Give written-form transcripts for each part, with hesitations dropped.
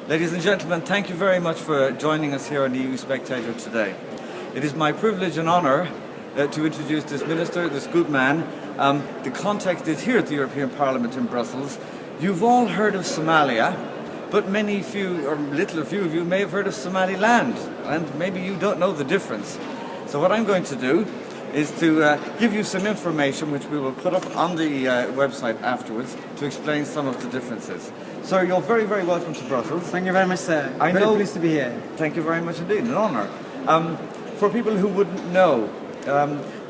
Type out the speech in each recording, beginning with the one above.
Ladies and gentlemen, thank you very much for joining us here on the EU Spectator today. It is my privilege and honour to introduce this minister, this good man. The context is here at the European Parliament in Brussels. You've all heard of Somalia, but many few, or little or few of you may have heard of Somaliland, and maybe you don't know the difference. So what I'm going to do is to give you some information which we will put up on the website afterwards to explain some of the differences. Sir, you're very, very welcome to Brussels. Thank you very much, sir. Very pleased to be here. Thank you very much indeed, an honour. For people who wouldn't know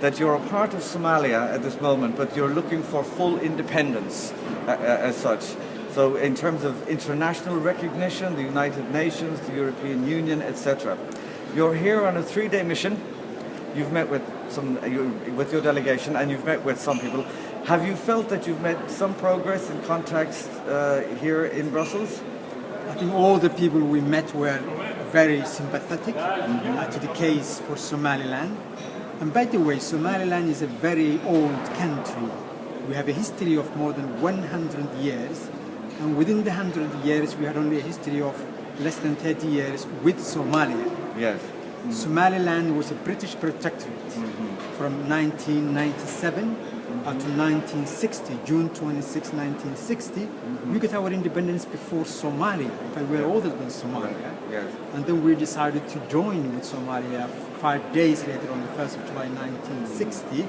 that you're a part of Somalia at this moment, but you're looking for full independence as such. So in terms of international recognition, the United Nations, the European Union, etc. You're here on a 3-day mission. You've met with with your delegation, and you've met with some people. Have you felt that you've made some progress in contacts here in Brussels? I think all the people we met were very sympathetic to the case for Somaliland. And by the way, Somaliland is a very old country. We have a history of more than 100 years. And within the 100 years, we had only a history of less than 30 years with Somalia. Yes. Somaliland was a British protectorate from 1997 to 1960, June 26, 1960. We got our independence before Somalia. In fact, we were older than Somalia. Yes. And then we decided to join with Somalia 5 days later on the 1st of July 1960.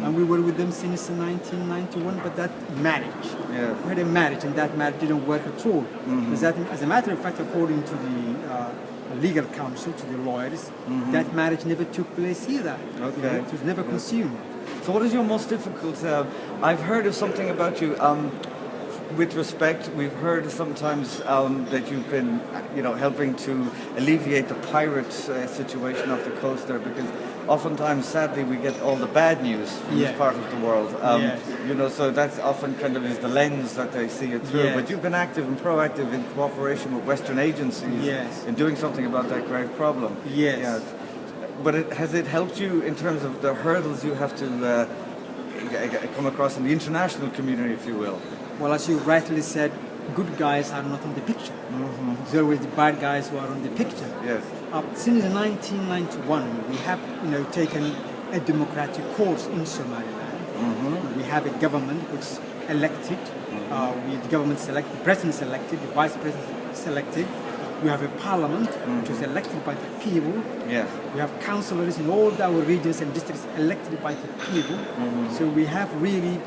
And we were with them since 1991, but that marriage, we had a marriage, and that marriage didn't work at all. As a matter of fact, according to the legal counsel, to the lawyers, that marriage never took place either. Okay. It was never consumed. So what is your most difficult, I've heard of something about you, with respect, we've heard sometimes that you've been, helping to alleviate the pirate situation off the coast there, because oftentimes, sadly, we get all the bad news from this part of the world. So that's often kind of is the lens that they see it through. But you've been active and proactive in cooperation with Western agencies in doing something about that grave problem. Yes. But has it helped you in terms of the hurdles you have to come across in the international community, if you will? Well, as you rightly said, good guys are not in the picture. It's always the bad guys who are on the picture. Yes. Since 1991, we have taken a democratic course in Somaliland. We have a government which is elected. The government selected, the president is elected, the vice president is elected. We have a parliament which is elected by the people. Yes. We have councillors in all our regions and districts elected by the people. So we have really,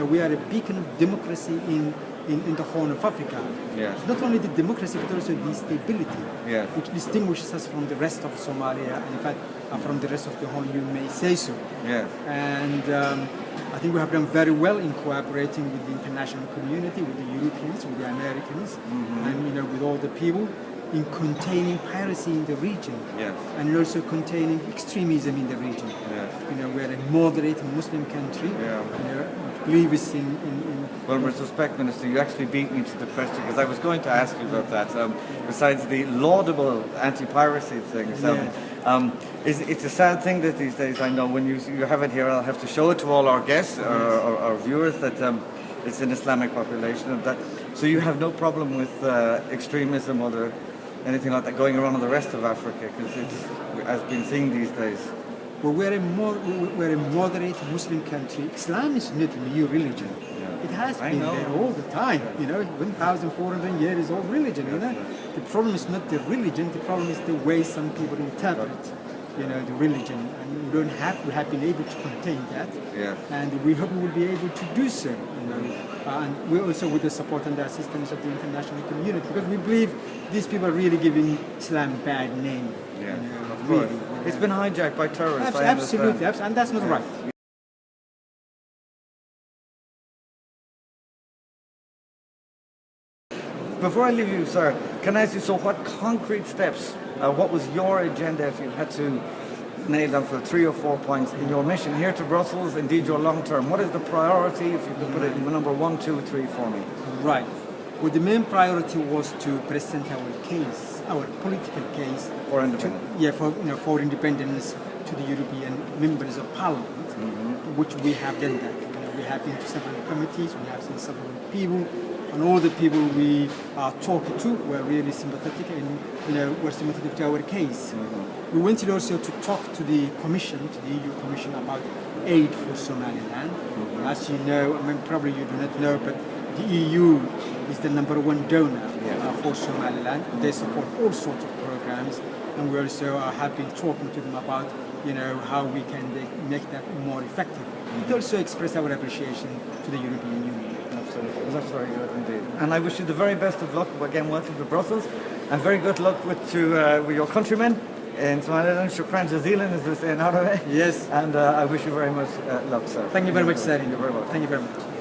we are a beacon of democracy in the Horn of Africa. Yes. Not only the democracy, but also the stability, yes, which distinguishes us from the rest of Somalia, and in fact, from the rest of the Horn, you may say so. Yes. And I think we have done very well in cooperating with the international community, with the Europeans, with the Americans, and with all the people, in containing piracy in the region, yes, and also containing extremism in the region. Yes. We're a moderate Muslim country. Believes in Well, with respect, Minister, you actually beat me to the question, because I was going to ask you about that. Besides the laudable anti-piracy things, it's a sad thing that these days, I know, when you have it here, I'll have to show it to all our guests, our viewers, that it's an Islamic population. And that, so you have no problem with extremism or anything like that going around in the rest of Africa, because it's, as been seen these days. Well, we're a moderate Muslim country. Islam is not a new religion. It has been there all the time. 1,400 years old religion. The problem is not the religion. The problem is the way some people interpret, the religion. And we have been able to contain that. Yes. And we hope we will be able to do so. And we also with the support and the assistance of the international community, because we believe these people are really giving Islam a bad name. Yeah, of course. Really, it's been hijacked by terrorists. Absolutely, and that's not right. before I leave you, sir, can I ask you, so what concrete steps, what was your agenda if you had to nail down for 3 or 4 points in your mission here to Brussels, indeed your long term? What is the priority, if you could put it in number 1, 2, 3 for me? Right. Well, the main priority was to present our case, our political case For independence. for independence to the European members of Parliament, which we have done that. We have been to several committees, we have seen several people, and all the people we are talking to were really sympathetic and were sympathetic to our case. We wanted also to talk to the Commission, to the EU Commission, about aid for Somaliland. As you know, I mean, probably you do not know, but the EU is the #1 donor for Somaliland. They support all sorts of programs, and we also have been talking to them about how we can make that more effective. It also express our appreciation to the European Union. Absolutely. That's very good indeed. And I wish you the very best of luck. Again, welcome to Brussels. And very good luck with your countrymen in Somaliland. Shukran jazilan, as they say in Arabic. Yes. And I wish you very much luck, sir. Thank you very much, sir. Thank you very much. Thank you very much.